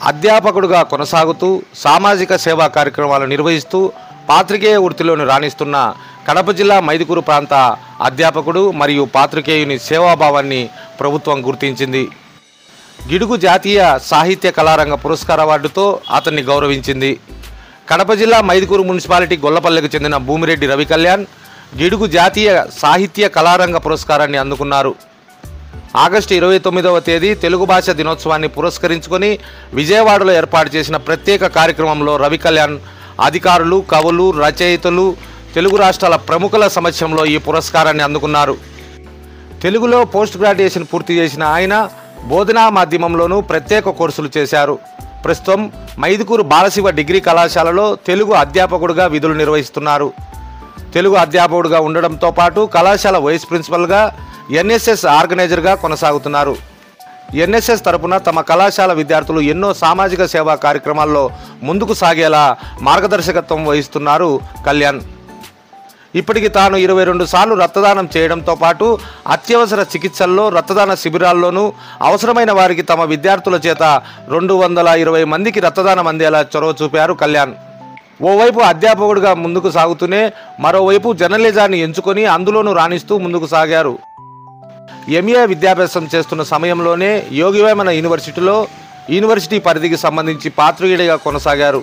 అధ్యాపకుడుగా కొనసాగుతూ సామాజిక సేవా కార్యక్రమాలు నిర్వహిస్తూ పాత్రికేయ వృత్తిలోని రాణిస్తున్న కడప జిల్లా మైదుకూరు ప్రాంత అధ్యాపకుడు మరియు పాత్రికేయుని సేవాభావాన్ని ప్రభుత్వం గుర్తించింది. గిడుగు జాతీయ సాహిత్య కళారంగ పురస్కార అవార్డుతో అతన్ని గౌరవించింది. కడప జిల్లా మైదుకూరు మున్సిపాలిటీ గొల్లపల్లెకు చెందిన భూమిరెడ్డి రవికళ్యాణ్ గిడుగు జాతీయ సాహిత్య కళారంగ పురస్కారాన్ని అందుకున్నారు. ఆగస్టు 29వ తేదీ తెలుగు భాష దినోత్సవాన్ని పురస్కరించుకొని విజయవాడలో ఏర్పాటు చేసిన ప్రత్యేక కార్యక్రమంలో రవికళ్యాణ్ అధికారులు, కవులు, రచయితలు, తెలుగు రాష్ట్రాల ప్రముఖుల సమక్షంలో ఈ పురస్కారాన్ని అందుకున్నారు. తెలుగులో పోస్ట్ గ్రాడ్యుయేషన్ పూర్తి చేసిన ఆయన బోధనా మాధ్యమంలోనూ ప్రత్యేక కోర్సులు చేశారు. ప్రస్తుతం మైదుకూరు బాలశివ డిగ్రీ కళాశాలలో తెలుగు అధ్యాపకుడుగా విధులు నిర్వహిస్తున్నారు. తెలుగు అధ్యాపకుడుగా ఉండడంతో పాటు కళాశాల వైస్ ప్రిన్సిపల్గా, ఎన్ఎస్ఎస్ ఆర్గనైజర్గా కొనసాగుతున్నారు. ఎన్ఎస్ఎస్ తరపున తమ కళాశాల విద్యార్థులు ఎన్నో సామాజిక సేవా కార్యక్రమాల్లో ముందుకు సాగేలా మార్గదర్శకత్వం వహిస్తున్నారు కళ్యాణ్. ఇప్పటికి తాను 22 సార్లు రక్తదానం చేయడంతో పాటు అత్యవసర చికిత్సల్లో, రక్తదాన శిబిరాల్లోనూ అవసరమైన వారికి తమ విద్యార్థుల చేత 220 మందికి రక్తదానం అందేలా చొరవ చూపారు కళ్యాణ్. ఓవైపు అధ్యాపకుడిగా ముందుకు సాగుతూనే మరోవైపు జర్నలిజాన్ని ఎంచుకొని అందులోనూ రాణిస్తూ ముందుకు సాగారు. ఎంఏ విద్యాభ్యాసం చేస్తున్న సమయంలోనే యోగివేమన యూనివర్సిటీలో యూనివర్సిటీ పరిధికి సంబంధించి పాత్రికేయుడిగా కొనసాగారు.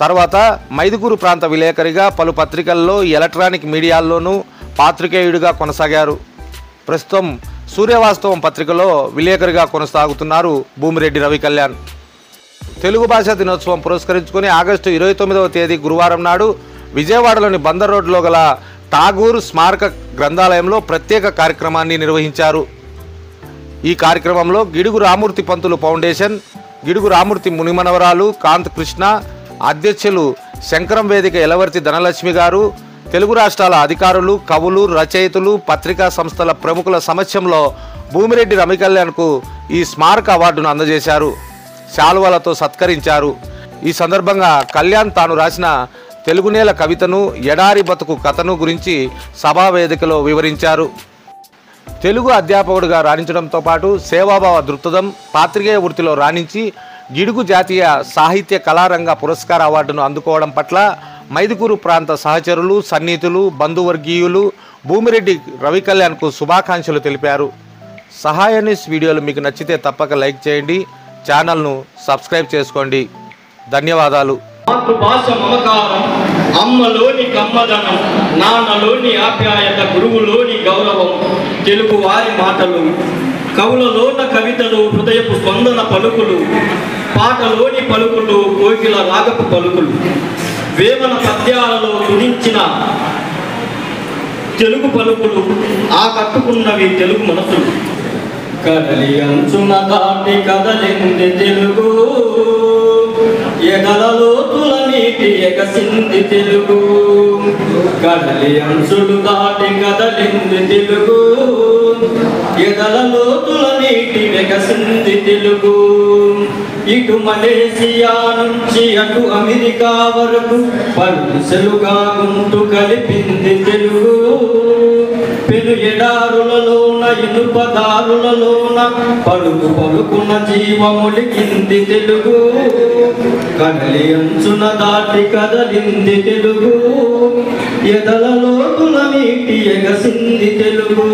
తర్వాత మైదుకూరు ప్రాంత విలేకరిగా పలు పత్రికల్లో, ఎలక్ట్రానిక్ మీడియాల్లోనూ పాత్రికేయుడిగా కొనసాగారు. ప్రస్తుతం సూర్యవాస్తవం పత్రికలో విలేకరిగా కొనసాగుతున్నారు భూమిరెడ్డి రవికళ్యాణ్. తెలుగు భాషా దినోత్సవం పురస్కరించుకొని ఆగస్టు 29వ తేదీ గురువారం నాడు విజయవాడలోని బందర్ రోడ్లో గల ఠాగూర్ స్మారక గ్రంథాలయంలో ప్రత్యేక కార్యక్రమాన్ని నిర్వహించారు. ఈ కార్యక్రమంలో గిడుగు రామూర్తి పంతులు ఫౌండేషన్, గిడుగు రామూర్తి మునిమనవరాలు కాంత్ కృష్ణ, అధ్యక్షులు శంకరం వేదిక ఎలవర్తి ధనలక్ష్మి గారు, తెలుగు రాష్ట్రాల అధికారులు, కవులు, రచయితలు, పత్రికా సంస్థల ప్రముఖుల సమక్షంలో భూమిరెడ్డి రవికళ్యాణ్కు ఈ స్మారక అవార్డును అందజేశారు. శాలువలతో సత్కరించారు. ఈ సందర్భంగా కళ్యాణ్ తాను రాసిన తెలుగునేల కవితను, ఎడారి బతుకు కథను గురించి సభా వేదికలో వివరించారు. తెలుగు అధ్యాపకుడిగా రాణించడంతో పాటు సేవాభావ దృక్పథం, పాత్రికేయ వృత్తిలో రాణించి గిడుగు జాతీయ సాహిత్య కళారంగ పురస్కార అవార్డును అందుకోవడం పట్ల మైదుకూరు ప్రాంత సహచరులు, సన్నిహితులు, బంధువర్గీయులు భూమిరెడ్డి రవికళ్యాణ్కు శుభాకాంక్షలు తెలిపారు. సహాయ న్యూస్ వీడియోలు మీకు నచ్చితే తప్పక లైక్ చేయండి, ఛానల్ను సబ్స్క్రైబ్ చేసుకోండి. ధన్యవాదాలు. మాతృభాష మమకారం, అమ్మలోని కమ్మదనం, నాన్నలోని ఆప్యాయత, గురువులోని గౌరవం, తెలుగు వారి మాటలు, కవులలోన కవితలు, హృదయపు స్పందన పలుకులు, పాటలోని పలుకులు, కోకిల రాగపు పలుకులు, వేమన పద్యాలలో కుదించిన తెలుగు పలుకులు, ఆ కట్టుకున్నవి తెలుగు మనసులు. కదలి అంచున దాటి కదలింది తెలుగు, ఎగలలో తుల నీటి ఎగసింది తెలుగు. కదలి అంచులు దాటి కదలింది తెలుగు, ఎగలలో తుల నీటి ఎగసింది తెలుగు. ఇటు మలేసియా నుంచి అటు అమెరికా వరకు పలుసెలుగా గుంటు కలిపింది తెలుగు. పెను ఎడారులలోన, ఇనుపదారులలోన పలుకు పలుకున జీవములికింది తెలుగు. కదలి అంచున దాటి కదలింది తెలుగు, ఎదలలో తుల నీటి ఎగసింది తెలుగు.